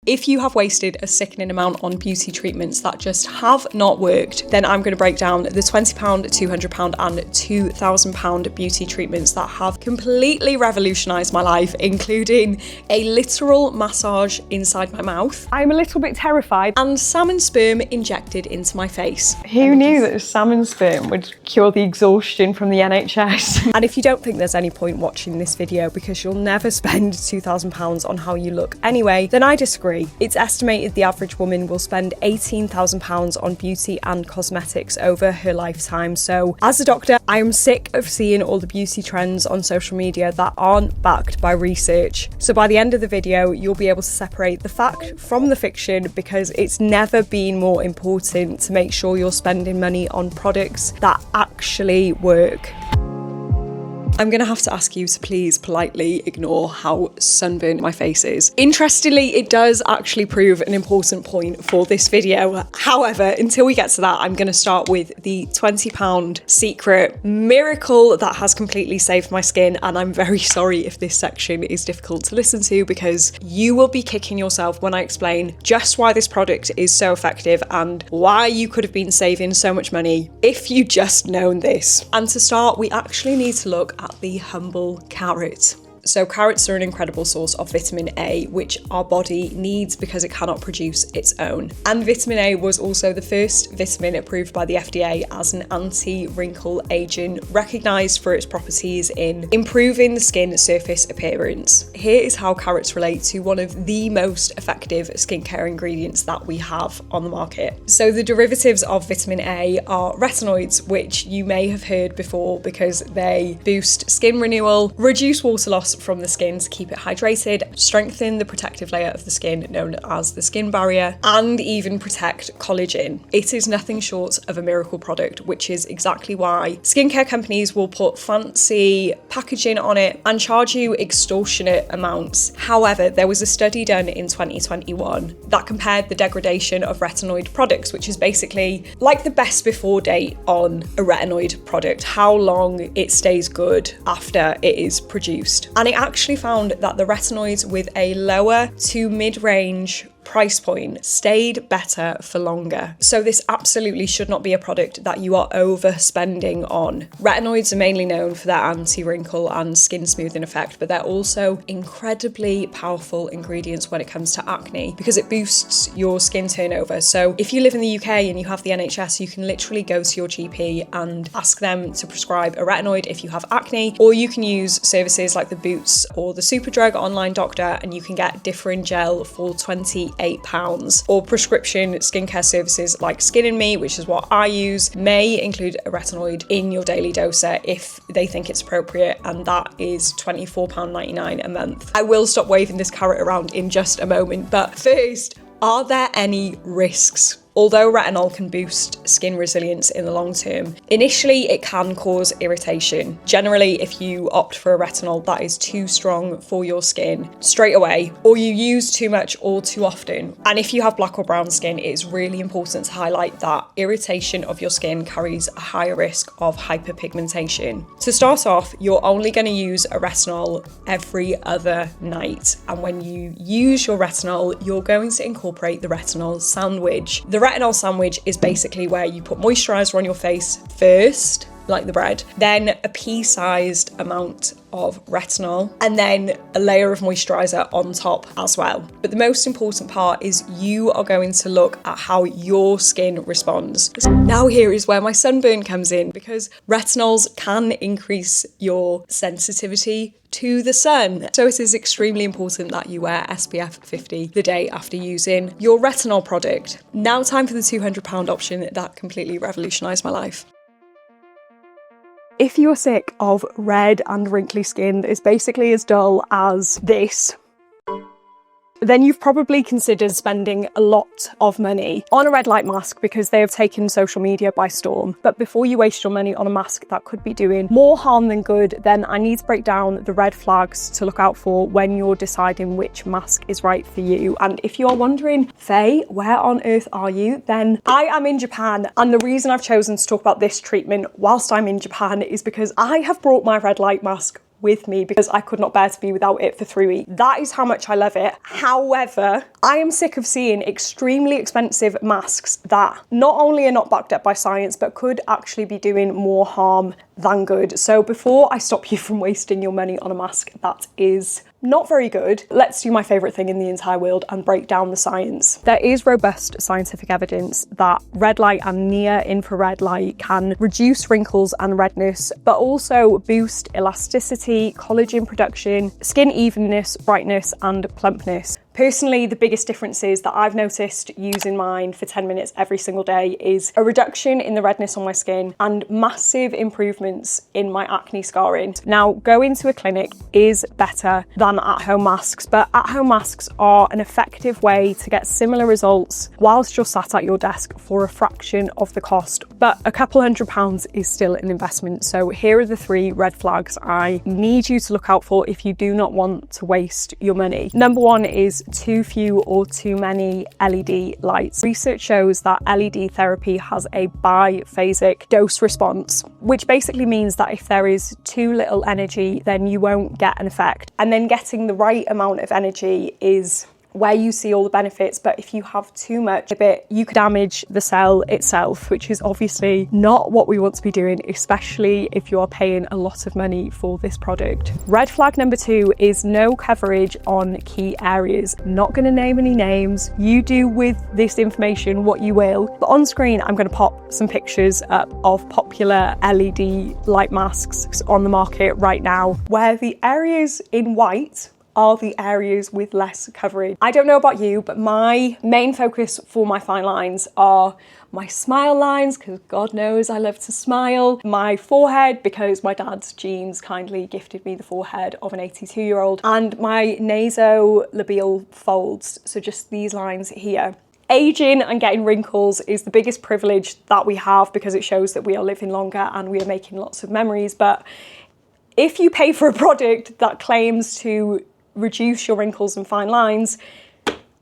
If you have wasted a sickening amount on beauty treatments that just have not worked, then I'm going to break down the £20, £200 and £2,000 beauty treatments that have completely revolutionised my life, including a literal massage inside my mouth. I'm a little bit terrified. And salmon sperm injected into my face. Who knew that salmon sperm would cure the exhaustion from the NHS? And if you don't think there's any point watching this video because you'll never spend £2,000 on how you look anyway, then I disagree. It's estimated the average woman will spend £18,000 on beauty and cosmetics over her lifetime. So as a doctor, I am sick of seeing all the beauty trends on social media that aren't backed by research. So by the end of the video, you'll be able to separate the fact from the fiction, because it's never been more important to make sure you're spending money on products that actually work. I'm gonna have to ask you to please politely ignore how sunburned my face is. Interestingly, it does actually prove an important point for this video. However, until we get to that, I'm gonna start with the £20 secret miracle that has completely saved my skin. And I'm very sorry if this section is difficult to listen to, because you will be kicking yourself when I explain just why this product is so effective and why you could have been saving so much money if you just known this. And to start, we actually need to look at the humble carrot. So carrots are an incredible source of vitamin A, which our body needs because it cannot produce its own. And vitamin A was also the first vitamin approved by the FDA as an anti-wrinkle agent, recognised for its properties in improving the skin surface appearance. Here is how carrots relate to one of the most effective skincare ingredients that we have on the market. So the derivatives of vitamin A are retinoids, which you may have heard before because they boost skin renewal, reduce water loss from the skin to keep it hydrated, strengthen the protective layer of the skin known as the skin barrier, and even protect collagen. It is nothing short of a miracle product, which is exactly why skincare companies will put fancy packaging on it and charge you extortionate amounts. However, there was a study done in 2021 that compared the degradation of retinoid products, which is basically like the best before date on a retinoid product, how long it stays good after it is produced. And it actually found that the retinoids with a lower to mid-range price point stayed better for longer. So this absolutely should not be a product that you are overspending on. Retinoids are mainly known for their anti-wrinkle and skin smoothing effect, but they're also incredibly powerful ingredients when it comes to acne because it boosts your skin turnover. So if you live in the UK and you have the NHS, you can literally go to your GP and ask them to prescribe a retinoid if you have acne, or you can use services like the Boots or the Superdrug online doctor and you can get Differin gel for £28, or prescription skincare services like Skin and Me, which is what I use, may include a retinoid in your daily doser if they think it's appropriate, and that is £24.99 a month. I will stop waving this carrot around in just a moment, but first, are there any risks? Although retinol can boost skin resilience in the long term, initially it can cause irritation. Generally, if you opt for a retinol that is too strong for your skin straight away, or you use too much or too often. And if you have black or brown skin, it's really important to highlight that irritation of your skin carries a higher risk of hyperpigmentation. To start off, you're only going to use a retinol every other night. And when you use your retinol, you're going to incorporate the retinol sandwich. The retinol sandwich is basically where you put moisturizer on your face first, like the bread, then a pea-sized amount of retinol, and then a layer of moisturizer on top as well. But the most important part is you are going to look at how your skin responds. Now here is where my sunburn comes in, because retinols can increase your sensitivity to the sun. So it is extremely important that you wear SPF 50 the day after using your retinol product. Now time for the £200 option that completely revolutionised my life. If you're sick of red and wrinkly skin that is basically as dull as this, then you've probably considered spending a lot of money on a red light mask because they have taken social media by storm. But before you waste your money on a mask that could be doing more harm than good, then I need to break down the red flags to look out for when you're deciding which mask is right for you. And if you are wondering, Faye, where on earth are you? Then I am in Japan. And the reason I've chosen to talk about this treatment whilst I'm in Japan is because I have brought my red light mask with me because I could not bear to be without it for 3 weeks. That is how much I love it. However, I am sick of seeing extremely expensive masks that not only are not backed up by science, but could actually be doing more harm than good. So before I stop you from wasting your money on a mask that is not very good, let's do my favourite thing in the entire world and break down the science. There is robust scientific evidence that red light and near infrared light can reduce wrinkles and redness, but also boost elasticity, collagen production, skin evenness, brightness, and plumpness. Personally, the biggest differences that I've noticed using mine for 10 minutes every single day is a reduction in the redness on my skin and massive improvements in my acne scarring. Now, going to a clinic is better than at-home masks, but at-home masks are an effective way to get similar results whilst you're sat at your desk for a fraction of the cost. But a couple £100 is still an investment. So here are the 3 red flags I need you to look out for if you do not want to waste your money. Number 1 is too few or too many LED lights. Research shows that LED therapy has a biphasic dose response, which basically means that if there is too little energy, then you won't get an effect. And then getting the right amount of energy is where you see all the benefits, but if you have too much of it, you could damage the cell itself, which is obviously not what we want to be doing, especially if you are paying a lot of money for this product. Red flag number 2 is no coverage on key areas. Not going to name any names. You do with this information what you will. But on screen, I'm going to pop some pictures up of popular LED light masks on the market right now, where the areas in white are the areas with less coverage. I don't know about you, but my main focus for my fine lines are my smile lines, because God knows I love to smile, my forehead, because my dad's genes kindly gifted me the forehead of an 82-year-old, and my nasolabial folds, so just these lines here. Aging and getting wrinkles is the biggest privilege that we have because it shows that we are living longer and we are making lots of memories. But if you pay for a product that claims to reduce your wrinkles and fine lines,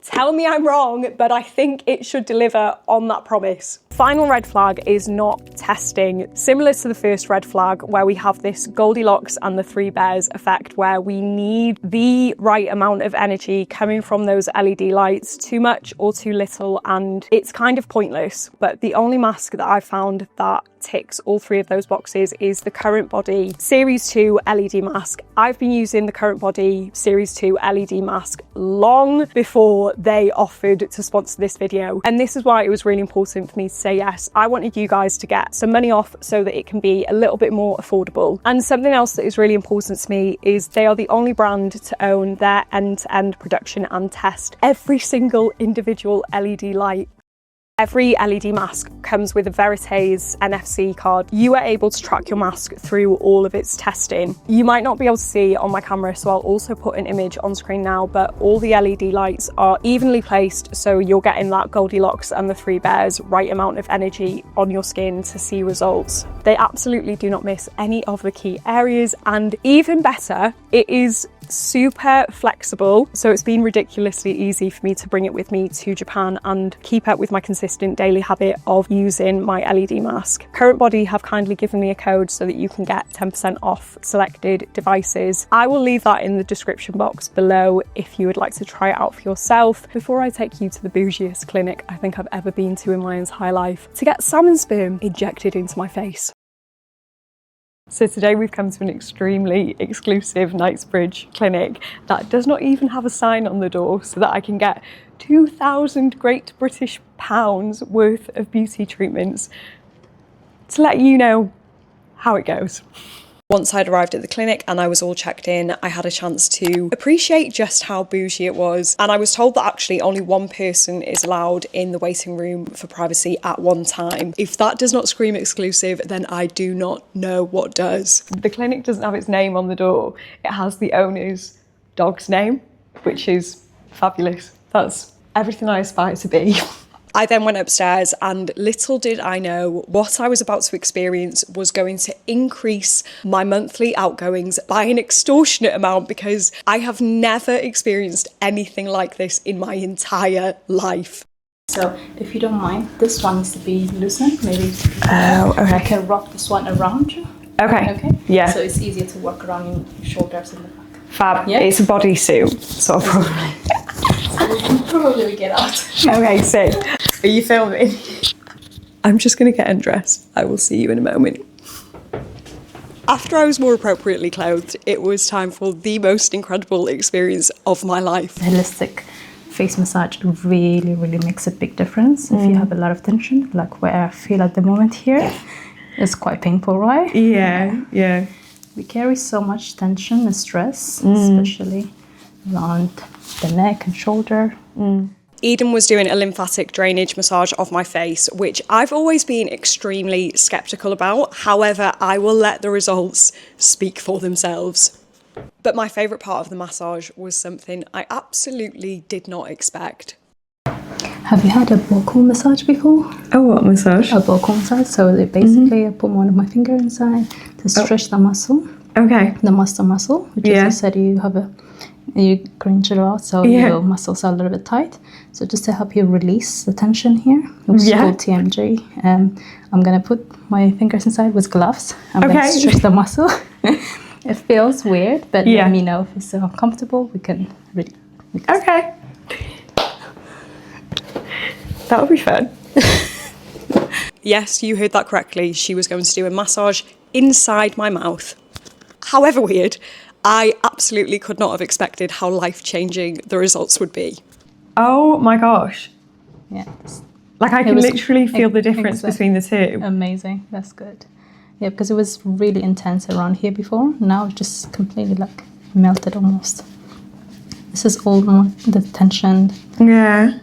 tell me I'm wrong, but I think it should deliver on that promise. Final red flag is not testing. Similar to the first red flag, where we have this Goldilocks and the 3 bears effect, where we need the right amount of energy coming from those LED lights, too much or too little, and it's kind of pointless. But the only mask that I've found that ticks all 3 of those boxes is the CurrentBody Series 2 LED mask. I've been using the CurrentBody Series 2 LED mask long before they offered to sponsor this video, and this is why it was really important for me to say yes. I wanted you guys to get some money off so that it can be a little bit more affordable. And something else that is really important to me is they are the only brand to own their end-to-end production and test every single individual LED light. Every LED mask comes with a Veritas NFC card. You are able to track your mask through all of its testing. You might not be able to see on my camera, so I'll also put an image on screen now, but all the LED lights are evenly placed, so you're getting that Goldilocks and the 3 bears right amount of energy on your skin to see results. They absolutely do not miss any of the key areas, and even better, it is super flexible, so it's been ridiculously easy for me to bring it with me to Japan and keep up with my consistent daily habit of using my LED mask. CurrentBody have kindly given me a code so that you can get 10% off selected devices. I will leave that in the description box below if you would like to try it out for yourself before I take you to the bougiest clinic I think I've ever been to in my entire life to get salmon sperm injected into my face. So today we've come to an extremely exclusive Knightsbridge clinic that does not even have a sign on the door so that I can get 2,000 Great British pounds worth of beauty treatments to let you know how it goes. Once I'd arrived at the clinic and I was all checked in, I had a chance to appreciate just how bougie it was. And I was told that actually only one person is allowed in the waiting room for privacy at one time. If that does not scream exclusive, then I do not know what does. The clinic doesn't have its name on the door. It has the owner's dog's name, which is fabulous. That's everything I aspire to be. I then went upstairs and little did I know what I was about to experience was going to increase my monthly outgoings by an extortionate amount, because I have never experienced anything like this in my entire life. So if you don't mind, this one needs to be loosened. Maybe okay. I can wrap this one around you. Okay. Okay. Yeah. So it's easier to work around your shoulders and the back. Fab. Yeah. It's a bodysuit, so probably. Probably we get out. Okay, sick. Are you filming? I'm just going to get undressed. I will see you in a moment. After I was more appropriately clothed, it was time for the most incredible experience of my life. Holistic face massage really, really makes a big difference. If you have a lot of tension, like where I feel at the moment here, it's quite painful, right? Yeah, yeah. We carry so much tension and stress, especially around the neck and shoulder. Eden was doing a lymphatic drainage massage of my face, which I've always been extremely sceptical about. However, I will let the results speak for themselves. But my favourite part of the massage was something I absolutely did not expect. Have you had a vocal massage before? Oh, what massage? A vocal massage. So they basically I put one of my finger inside to stretch the muscle. Okay. The muscle, which is you said you cringe it out, so your muscles are a little bit tight. So just to help you release the tension here, which is called TMG. I'm gonna put my fingers inside with gloves. I'm gonna stretch the muscle. It feels weird, but let me know if it's uncomfortable. We can really. Okay. That would be fun. Yes, you heard that correctly. She was going to do a massage inside my mouth. However weird, I absolutely could not have expected how life-changing the results would be. Oh my gosh. Yeah. Like I can literally feel the difference between the two. Amazing. That's good. Yeah, because it was really intense around here before. Now it just completely like melted almost. This is all the tension. Yeah.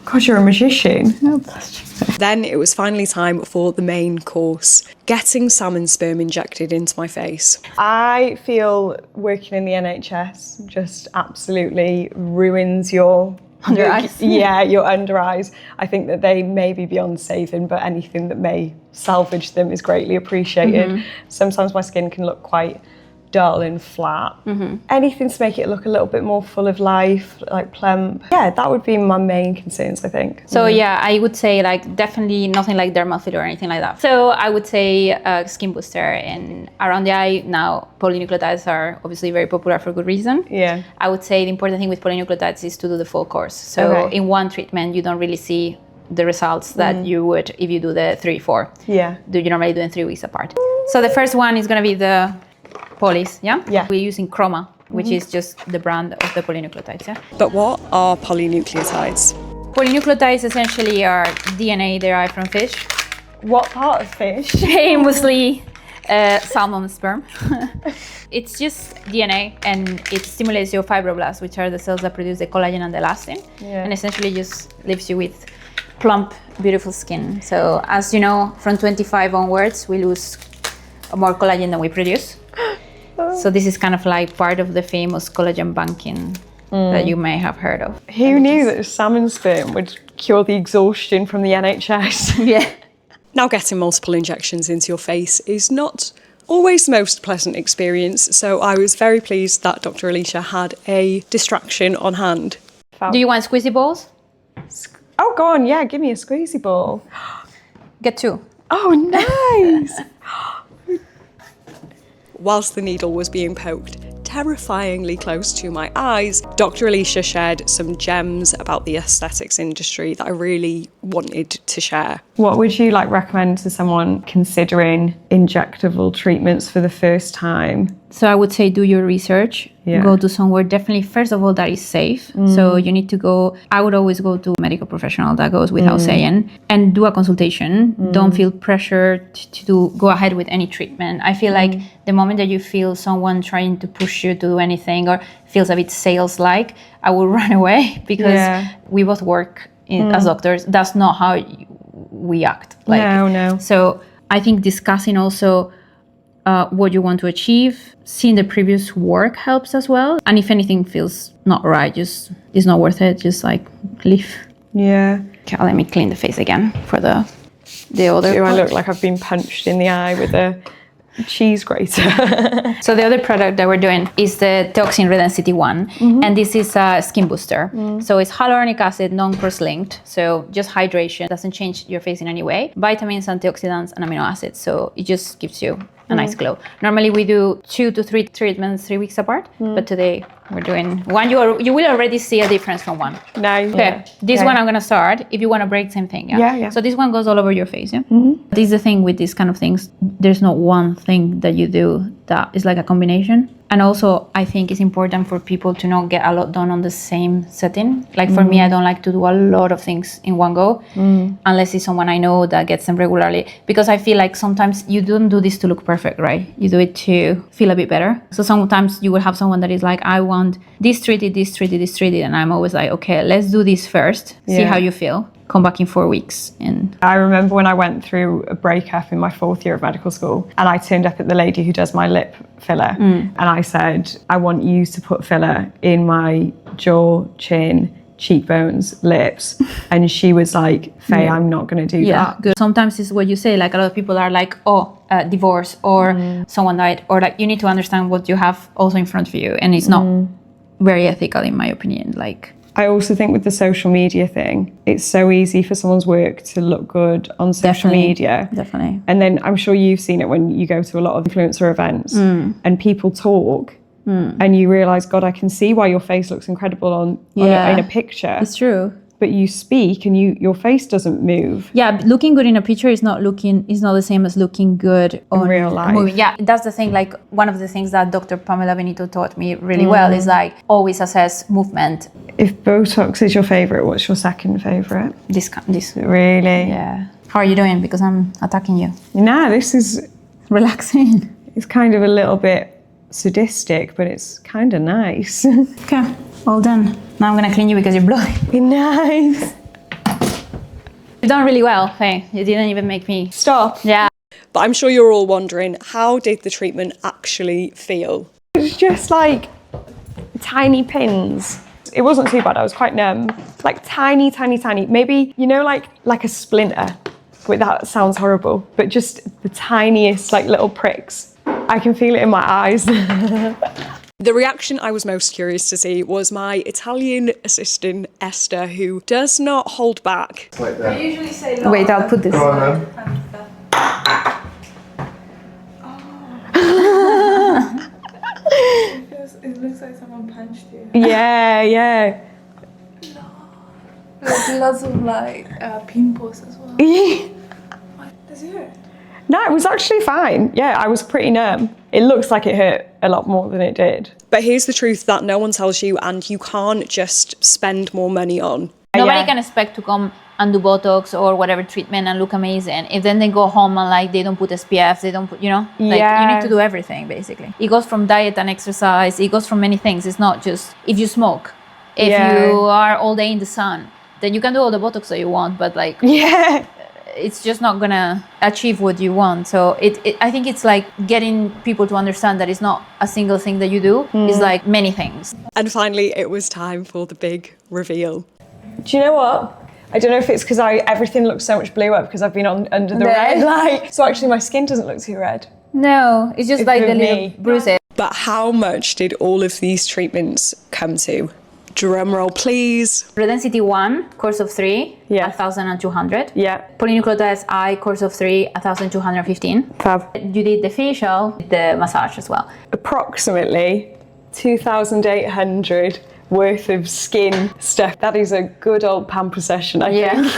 God, you're a magician. Then it was finally time for the main course, getting salmon sperm injected into my face. I feel working in the NHS just absolutely ruins your under eyes. Yeah, your under eyes. I think that they may be beyond saving, but anything that may salvage them is greatly appreciated. Sometimes my skin can look quite dull and flat. Anything to make it look a little bit more full of life, like plump. Yeah, that would be my main concerns, I think. So yeah, I would say like definitely nothing like dermal or anything like that. So I would say skin booster, and around the eye now polynucleotides are obviously very popular for good reason. Yeah. I would say the important thing with polynucleotides is to do the full course. So in one treatment you don't really see the results that you would if you do the 3-4. Yeah. You normally do in 3 weeks apart. So the first one is going to be the polys, yeah? We're using Chroma, which is just the brand of the polynucleotides, yeah? But what are polynucleotides? Polynucleotides essentially are DNA derived from fish. What part of fish? Famously, salmon sperm. It's just DNA, and it stimulates your fibroblasts, which are the cells that produce the collagen and the elastin, and essentially just leaves you with plump, beautiful skin. So as you know, from 25 onwards, we lose more collagen than we produce. So this is kind of like part of the famous collagen banking that you may have heard of. Who knew that salmon sperm would cure the exhaustion from the NHS? Yeah. Now, getting multiple injections into your face is not always the most pleasant experience, so I was very pleased that Dr. Alicia had a distraction on hand. Do you want squeezy balls? Oh, go on, yeah, give me a squeezy ball. Get 2. Oh, nice. Whilst the needle was being poked terrifyingly close to my eyes, Dr. Alicia shared some gems about the aesthetics industry that I really wanted to share. What would you recommend to someone considering injectable treatments for the first time? So I would say do your research. Go to somewhere definitely, first of all, that is safe. So you need to go, I would always go to a medical professional, that goes without saying, and do a consultation. Don't feel pressured to go ahead with any treatment. I feel like the moment that you feel someone trying to push you to do anything or feels a bit sales-like, I will run away, because we both work as doctors. That's not how we act. No. So I think discussing also what you want to achieve, seeing the previous work helps as well. And if anything feels not right, just it's not worth it, just leave. Yeah. Okay, let me clean the face again for the other Do I part. look like I've been punched in the eye with a cheese grater? So the other product that we're doing is the Toxin Redensity one, and this is a skin booster. So it's hyaluronic acid, non-cross-linked, so just hydration, doesn't change your face in any way. Vitamins, antioxidants, and amino acids, so it just gives you a nice glow. Normally we do 2 to 3 treatments 3 weeks apart, but today we're doing one. You will already see a difference from one. Nice. Okay, this one I'm gonna start. If you want to break, same thing. Yeah. So this one goes all over your face. Yeah. This is the thing with these kind of things. There's not one thing that you do that is like a combination. And also, I think it's important for people to not get a lot done on the same setting. Like for me, I don't like to do a lot of things in one go, unless it's someone I know that gets them regularly. Because I feel like sometimes you don't do this to look perfect, right? You do it to feel a bit better. So sometimes you will have someone that is like, I want this treated, this treated, this treated. And I'm always like, okay, let's do this first, see how you feel. Come back in 4 weeks. And I remember when I went through a breakup in my 4th year of medical school, and I turned up at the lady who does my lip filler, and I said, I want you to put filler in my jaw, chin, cheekbones, lips. And she was like, Faye, I'm not going to do that. Good. Sometimes it's what you say, like a lot of people are like, divorce or someone died, or like you need to understand what you have also in front of you. And it's not very ethical in my opinion. Like, I also think with the social media thing, it's so easy for someone's work to look good on social media. Definitely. And then I'm sure you've seen it when you go to a lot of influencer events and people talk and you realise, God, I can see why your face looks incredible in a picture. It's true. But you speak and your face doesn't move. Yeah, looking good in a picture is not the same as looking good on real life. Movie. Yeah, that's the thing. Like one of the things that Dr. Pamela Benito taught me really well is like always assess movement. If Botox is your favourite, what's your second favourite? This. Really? Yeah. How are you doing? Because I'm attacking you. Nah, this is relaxing. It's kind of a little bit sadistic, but it's kind of nice. Okay, all done. Now I'm gonna clean you because you're bloody. Be nice. You've done really well, Faye. You didn't even make me stop. Yeah. But I'm sure you're all wondering, how did the treatment actually feel? It's just like tiny pins. It wasn't too bad, I was quite numb. Like tiny. Maybe, like a splinter. Wait, that sounds horrible. But just the tiniest little pricks. I can feel it in my eyes. The reaction I was most curious to see was my Italian assistant, Esther, who does not hold back. Like that. I usually say no. Wait, I'll put this. Go on then. It looks like someone punched you. Yeah. There's lots of pimples as well. Does it hurt? No, it was actually fine. Yeah, I was pretty numb. It looks like it hurt a lot more than it did. But here's the truth that no one tells you, and you can't just spend more money on. Nobody can expect to come and do Botox or whatever treatment and look amazing if then they go home and they don't put SPF, they don't put, you need to do everything basically. It goes from diet and exercise, it goes from many things. It's not just if you smoke, if you are all day in the sun, then you can do all the Botox that you want, but it's just not gonna achieve what you want. So I think it's like getting people to understand that it's not a single thing that you do, it's like many things. And finally, it was time for the big reveal. Do you know what? I don't know if it's because everything looks so much bluer because I've been under the red light. So actually my skin doesn't look too red. No, it's just like the little bruises. But how much did all of these treatments come to? Drum roll, please. Redensity 1, course of 3, Yeah. 1,200. Yeah. Polynucleotides I, course of 3, 1,215. Fab. You did the facial, the massage as well. Approximately 2,800 worth of skin stuff. That is a good old pamper session, I think.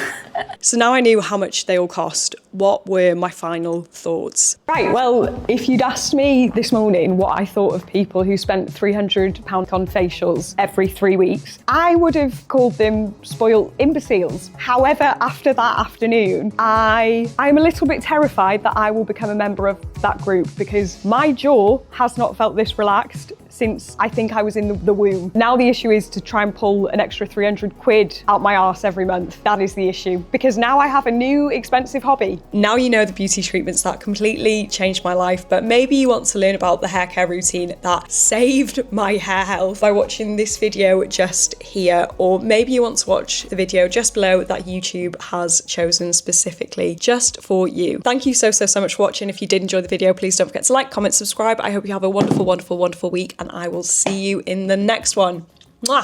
So now I knew how much they all cost. What were my final thoughts? Right, well, if you'd asked me this morning what I thought of people who spent £300 on facials every 3 weeks, I would have called them spoiled imbeciles. However, after that afternoon, I'm a little bit terrified that I will become a member of that group because my jaw has not felt this relaxed since I think I was in the womb. Now the issue is to try and pull an extra 300 quid out my arse every month. That is the issue, because now I have a new expensive hobby. Now you know the beauty treatments that completely changed my life, but maybe you want to learn about the hair care routine that saved my hair health by watching this video just here, or maybe you want to watch the video just below that YouTube has chosen specifically just for you. Thank you so much for watching. If you did enjoy the video, please don't forget to like, comment, subscribe. I hope you have a wonderful week, and I will see you in the next one. Mwah!